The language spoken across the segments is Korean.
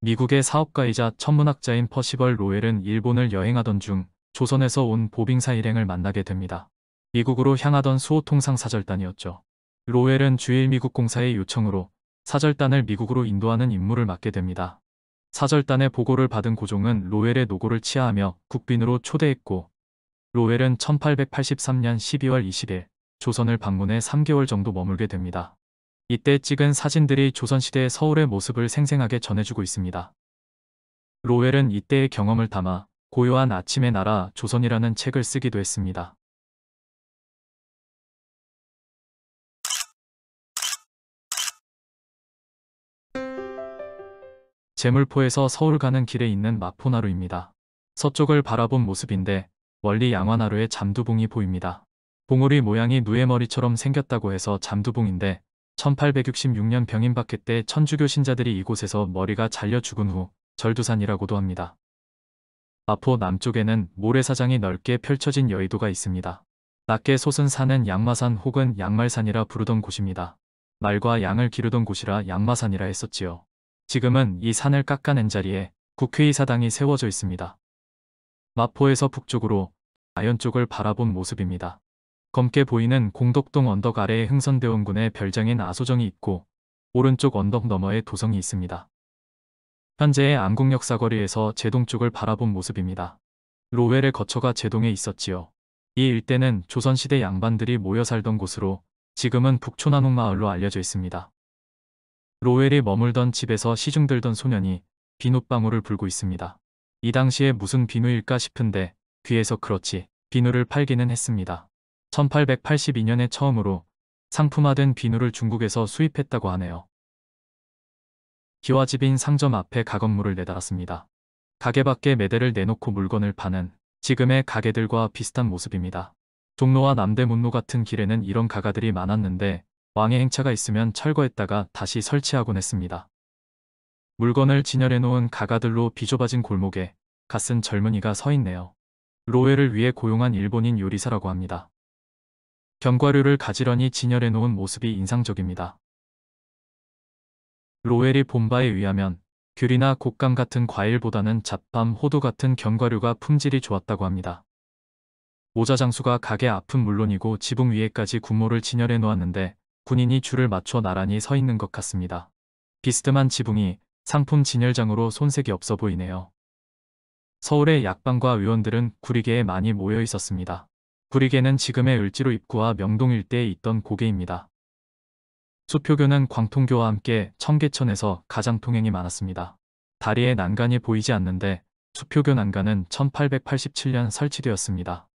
미국의 사업가이자 천문학자인 퍼시벌 로웰은 일본을 여행하던 중 조선에서 온 보빙사 일행을 만나게 됩니다. 미국으로 향하던 수호통상 사절단이었죠. 로웰은 주일 미국 공사의 요청으로 사절단을 미국으로 인도하는 임무를 맡게 됩니다. 사절단의 보고를 받은 고종은 로웰의 노고를 치하하며 국빈으로 초대했고, 로웰은 1883년 12월 20일 조선을 방문해 3개월 정도 머물게 됩니다. 이때 찍은 사진들이 조선시대의 서울의 모습을 생생하게 전해주고 있습니다. 로웰은 이때의 경험을 담아 고요한 아침의 나라 조선이라는 책을 쓰기도 했습니다. 제물포에서 서울 가는 길에 있는 마포나루입니다. 서쪽을 바라본 모습인데 멀리 양화나루에 잠두봉이 보입니다. 봉우리 모양이 누에머리처럼 생겼다고 해서 잠두봉인데 1866년 병인박해 때 천주교 신자들이 이곳에서 머리가 잘려 죽은 후 절두산이라고도 합니다. 마포 남쪽에는 모래사장이 넓게 펼쳐진 여의도가 있습니다. 낮게 솟은 산은 양마산 혹은 양말산이라 부르던 곳입니다. 말과 양을 기르던 곳이라 양마산이라 했었지요. 지금은 이 산을 깎아낸 자리에 국회의사당이 세워져 있습니다. 마포에서 북쪽으로 아현 쪽을 바라본 모습입니다. 검게 보이는 공덕동 언덕 아래에 흥선대원군의 별장인 아소정이 있고 오른쪽 언덕 너머에 도성이 있습니다. 현재의 안국역 사거리에서 제동 쪽을 바라본 모습입니다. 로웰의 거처가 제동에 있었지요. 이 일대는 조선시대 양반들이 모여 살던 곳으로 지금은 북촌한옥마을로 알려져 있습니다. 로웰이 머물던 집에서 시중 들던 소년이 비눗방울을 불고 있습니다. 이 당시에 무슨 비누일까 싶은데 귀에서 그렇지 비누를 팔기는 했습니다. 1882년에 처음으로 상품화된 비누를 중국에서 수입했다고 하네요. 기와집인 상점 앞에 가건물을 내달았습니다. 가게 밖에 매대를 내놓고 물건을 파는 지금의 가게들과 비슷한 모습입니다. 종로와 남대문로 같은 길에는 이런 가가들이 많았는데 왕의 행차가 있으면 철거했다가 다시 설치하곤 했습니다. 물건을 진열해 놓은 가가들로 비좁아진 골목에 갓쓴 젊은이가 서 있네요. 로웰을 위해 고용한 일본인 요리사라고 합니다. 견과류를 가지런히 진열해 놓은 모습이 인상적입니다. 로웰이 본 바에 의하면 귤이나 곶감 같은 과일보다는 잣밤, 호두 같은 견과류가 품질이 좋았다고 합니다. 모자장수가 가게 앞은 물론이고 지붕 위에까지 군모를 진열해 놓았는데 군인이 줄을 맞춰 나란히 서 있는 것 같습니다. 비스듬한 지붕이 상품 진열장으로 손색이 없어 보이네요. 서울의 약방과 의원들은 구리개에 많이 모여 있었습니다. 구리개는 지금의 을지로 입구와 명동 일대에 있던 고개입니다. 수표교는 광통교와 함께 청계천에서 가장 통행이 많았습니다. 다리에 난간이 보이지 않는데 수표교 난간은 1887년 설치되었습니다.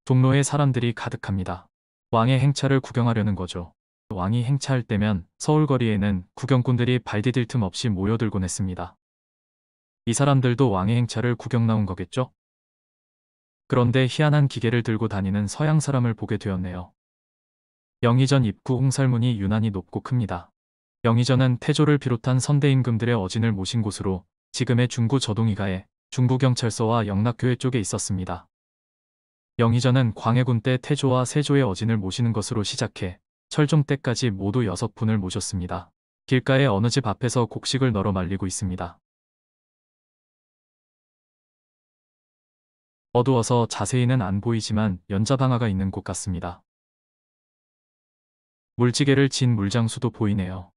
종로에 사람들이 가득합니다. 왕의 행차를 구경하려는 거죠. 왕이 행차할 때면 서울거리에는 구경꾼들이 발 디딜 틈 없이 모여들곤 했습니다. 이 사람들도 왕의 행차를 구경 나온 거겠죠? 그런데 희한한 기계를 들고 다니는 서양 사람을 보게 되었네요. 영의전 입구 홍살문이 유난히 높고 큽니다. 영의전은 태조를 비롯한 선대 임금들의 어진을 모신 곳으로 지금의 중구 저동이가에 중부경찰서와 영락교회 쪽에 있었습니다. 영의전은 광해군 때 태조와 세조의 어진을 모시는 것으로 시작해 철종 때까지 모두 6분을 모셨습니다. 길가의 어느 집 앞에서 곡식을 널어 말리고 있습니다. 어두워서 자세히는 안 보이지만 연자방아가 있는 곳 같습니다. 물지개를 진 물장수도 보이네요.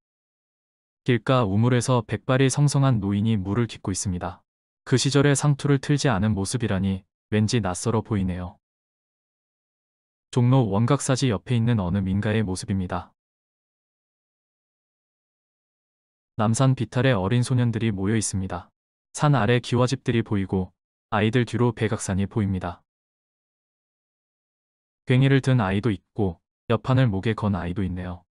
길가 우물에서 백발이 성성한 노인이 물을 깃고 있습니다. 그 시절의 상투를 틀지 않은 모습이라니 왠지 낯설어 보이네요. 종로 원각사지 옆에 있는 어느 민가의 모습입니다. 남산 비탈에 어린 소년들이 모여 있습니다. 산 아래 기와집들이 보이고 아이들 뒤로 백악산이 보입니다. 괭이를 든 아이도 있고 옆판을 목에 건 아이도 있네요.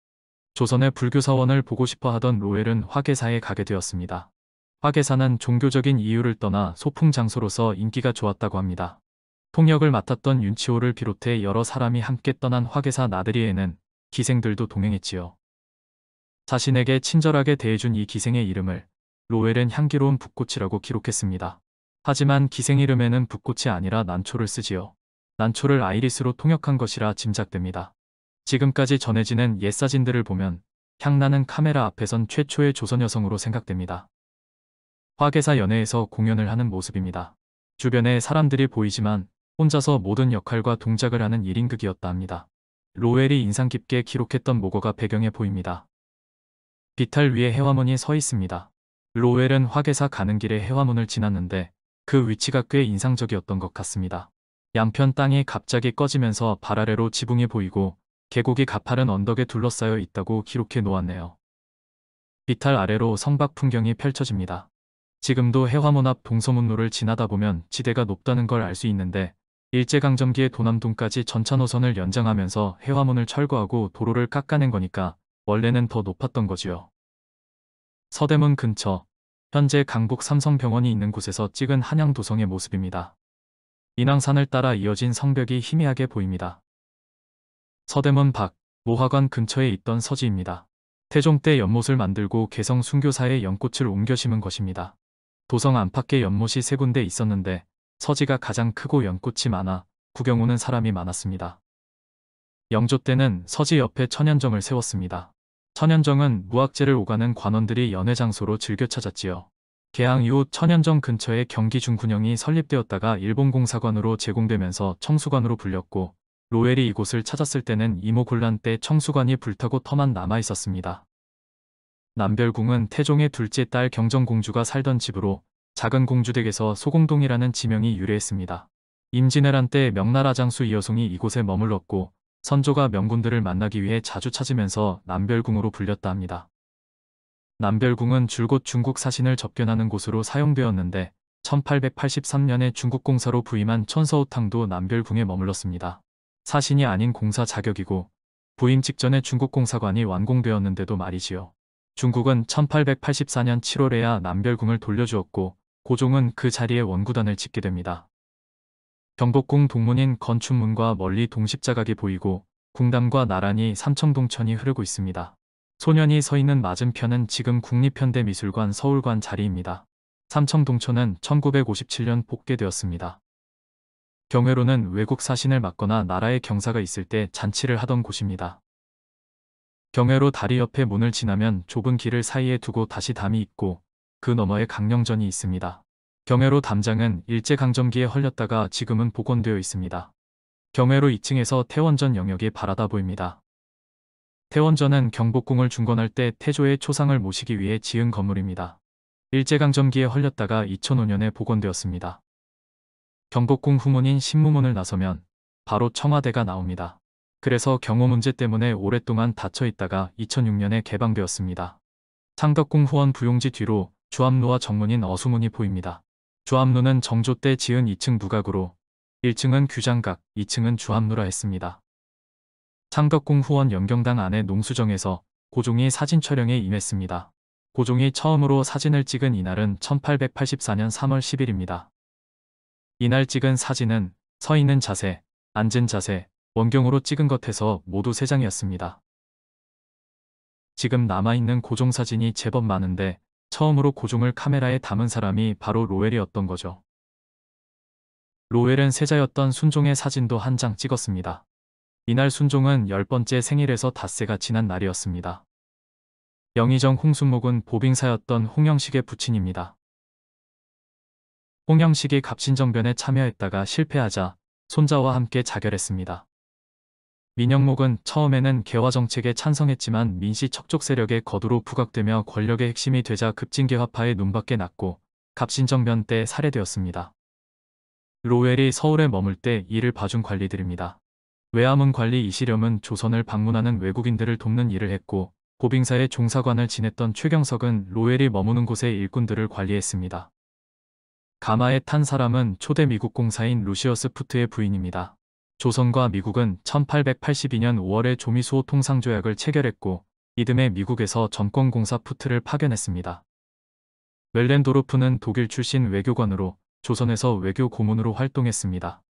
조선의 불교사원을 보고 싶어 하던 로웰은 화계사에 가게 되었습니다. 화계사는 종교적인 이유를 떠나 소풍 장소로서 인기가 좋았다고 합니다. 통역을 맡았던 윤치호를 비롯해 여러 사람이 함께 떠난 화계사 나들이에는 기생들도 동행했지요. 자신에게 친절하게 대해준 이 기생의 이름을 로웰은 향기로운 붓꽃이라고 기록했습니다. 하지만 기생 이름에는 붓꽃이 아니라 난초를 쓰지요. 난초를 아이리스로 통역한 것이라 짐작됩니다. 지금까지 전해지는 옛사진들을 보면 향나는 카메라 앞에 선 최초의 조선 여성으로 생각됩니다. 화개사 연회에서 공연을 하는 모습입니다. 주변에 사람들이 보이지만 혼자서 모든 역할과 동작을 하는 1인극이었다 합니다. 로웰이 인상 깊게 기록했던 모거가 배경에 보입니다. 비탈 위에 해화문이 서 있습니다. 로웰은 화개사 가는 길에 해화문을 지났는데 그 위치가 꽤 인상적이었던 것 같습니다. 양편 땅이 갑자기 꺼지면서 발 아래로 지붕이 보이고 계곡이 가파른 언덕에 둘러싸여 있다고 기록해 놓았네요. 비탈 아래로 성박 풍경이 펼쳐집니다. 지금도 해화문 앞 동서문로를 지나다 보면 지대가 높다는 걸 알 수 있는데 일제강점기에 도남동까지 전차 노선을 연장하면서 해화문을 철거하고 도로를 깎아낸 거니까 원래는 더 높았던 거지요. 서대문 근처, 현재 강북 삼성병원이 있는 곳에서 찍은 한양도성의 모습입니다. 인왕산을 따라 이어진 성벽이 희미하게 보입니다. 서대문 밖, 모화관 근처에 있던 서지입니다. 태종 때 연못을 만들고 개성 순교사에 연꽃을 옮겨 심은 것입니다. 도성 안팎에 연못이 3군데 있었는데 서지가 가장 크고 연꽃이 많아 구경 오는 사람이 많았습니다. 영조 때는 서지 옆에 천연정을 세웠습니다. 천연정은 무학재를 오가는 관원들이 연회 장소로 즐겨 찾았지요. 개항 이후 천연정 근처에 경기 중군영이 설립되었다가 일본공사관으로 제공되면서 청수관으로 불렸고 로웰이 이곳을 찾았을 때는 이모곤란 때 청수관이 불타고 터만 남아 있었습니다. 남별궁은 태종의 둘째 딸 경정공주가 살던 집으로 작은 공주댁에서 소공동이라는 지명이 유래했습니다. 임진왜란 때 명나라 장수 이여송이 이곳에 머물렀고 선조가 명군들을 만나기 위해 자주 찾으면서 남별궁으로 불렸다 합니다. 남별궁은 줄곧 중국 사신을 접견하는 곳으로 사용되었는데 1883년에 중국 공사로 부임한 천서우탕도 남별궁에 머물렀습니다. 사신이 아닌 공사 자격이고 부임 직전에 중국 공사관이 완공되었는데도 말이지요. 중국은 1884년 7월에야 남별궁을 돌려주었고 고종은 그 자리에 원구단을 짓게 됩니다. 경복궁 동문인 건춘문과 멀리 동십자각이 보이고 궁담과 나란히 삼청동천이 흐르고 있습니다. 소년이 서 있는 맞은편은 지금 국립현대미술관 서울관 자리입니다. 삼청동천은 1957년 복개되었습니다. 경회로는 외국 사신을 맞거나 나라의 경사가 있을 때 잔치를 하던 곳입니다. 경회로 다리 옆에 문을 지나면 좁은 길을 사이에 두고 다시 담이 있고 그 너머에 강령전이 있습니다. 경회로 담장은 일제강점기에 헐렸다가 지금은 복원되어 있습니다. 경회로 2층에서 태원전 영역이 바라다 보입니다. 태원전은 경복궁을 중건할 때 태조의 초상을 모시기 위해 지은 건물입니다. 일제강점기에 헐렸다가 2005년에 복원되었습니다. 경복궁 후문인 신무문을 나서면 바로 청와대가 나옵니다. 그래서 경호 문제 때문에 오랫동안 닫혀 있다가 2006년에 개방되었습니다. 창덕궁 후원 부용지 뒤로 주암루와 정문인 어수문이 보입니다. 주암루는 정조 때 지은 2층 부각으로 1층은 규장각, 2층은 주암루라 했습니다. 창덕궁 후원 영경당 안의 농수정에서 고종이 사진 촬영에 임했습니다. 고종이 처음으로 사진을 찍은 이날은 1884년 3월 10일입니다. 이날 찍은 사진은 서 있는 자세, 앉은 자세, 원경으로 찍은 것에서 모두 3장이었습니다. 지금 남아있는 고종 사진이 제법 많은데 처음으로 고종을 카메라에 담은 사람이 바로 로웰이었던 거죠. 로웰은 세자였던 순종의 사진도 한 장 찍었습니다. 이날 순종은 10번째 생일에서 닷새가 지난 날이었습니다. 영의정 홍순목은 보빙사였던 홍영식의 부친입니다. 홍영식이 갑신정변에 참여했다가 실패하자 손자와 함께 자결했습니다. 민영목은 처음에는 개화정책에 찬성했지만 민씨 척족 세력의 거두로 부각되며 권력의 핵심이 되자 급진개화파의 눈밖에 났고 갑신정변 때 살해되었습니다. 로웰이 서울에 머물 때 이를 봐준 관리들입니다. 외화문 관리 이시렴은 조선을 방문하는 외국인들을 돕는 일을 했고 보빙사의 종사관을 지냈던 최경석은 로웰이 머무는 곳의 일꾼들을 관리했습니다. 가마에 탄 사람은 초대 미국 공사인 루시어스 푸트의 부인입니다. 조선과 미국은 1882년 5월에 조미수호 통상조약을 체결했고 이듬해 미국에서 점권공사 푸트를 파견했습니다. 멜렌도르프는 독일 출신 외교관으로 조선에서 외교 고문으로 활동했습니다.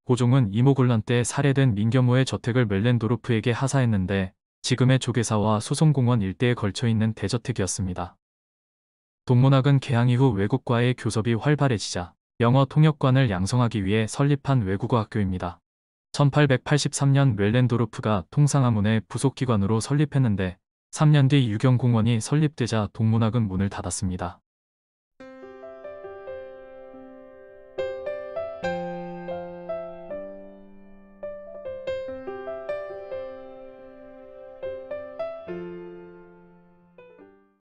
고종은 이모곤란 때 살해된 민겸호의 저택을 멜렌도르프에게 하사했는데 지금의 조계사와 수송공원 일대에 걸쳐있는 대저택이었습니다. 동문학은 개항 이후 외국과의 교섭이 활발해지자 영어 통역관을 양성하기 위해 설립한 외국어 학교입니다. 1883년 멜렌도르프가 통상아문의 부속기관으로 설립했는데 3년 뒤 유경공원이 설립되자 동문학은 문을 닫았습니다.